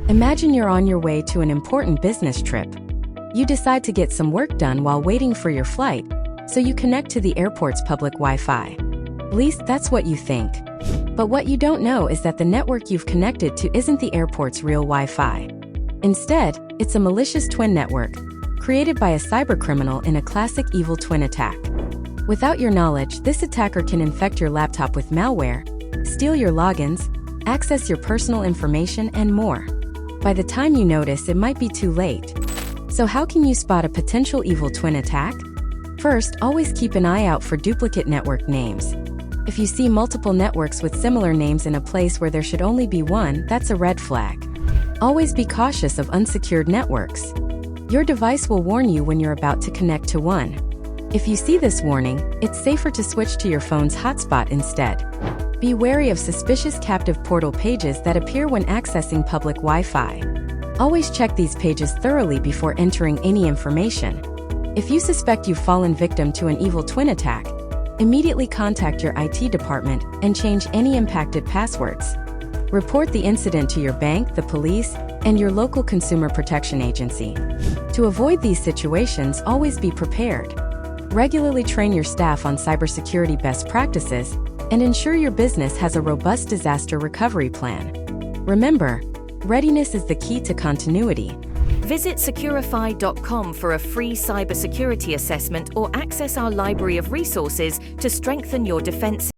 Imagine you're on your way to an important business trip. You decide to get some work done while waiting for your flight, so you connect to the airport's public Wi-Fi. At least that's what you think. But what you don't know is that the network you've connected to isn't the airport's real Wi-Fi. Instead, it's a malicious twin network, created by a cybercriminal in a classic evil twin attack. Without your knowledge, this attacker can infect your laptop with malware, steal your logins, access your personal information, and more. By the time you notice, it might be too late. So how can you spot a potential evil twin attack? First, always keep an eye out for duplicate network names. If you see multiple networks with similar names in a place where there should only be one, that's a red flag. Always be cautious of unsecured networks. Your device will warn you when you're about to connect to one. If you see this warning, it's safer to switch to your phone's hotspot instead. Be wary of suspicious captive portal pages that appear when accessing public Wi-Fi. Always check these pages thoroughly before entering any information. If you suspect you've fallen victim to an evil twin attack, immediately contact your IT department and change any impacted passwords. Report the incident to your bank, the police, and your local consumer protection agency. To avoid these situations, always be prepared. Regularly train your staff on cybersecurity best practices and ensure your business has a robust disaster recovery plan. Remember, readiness is the key to continuity. Visit Securafy.com for a free cybersecurity assessment or access our library of resources to strengthen your defense.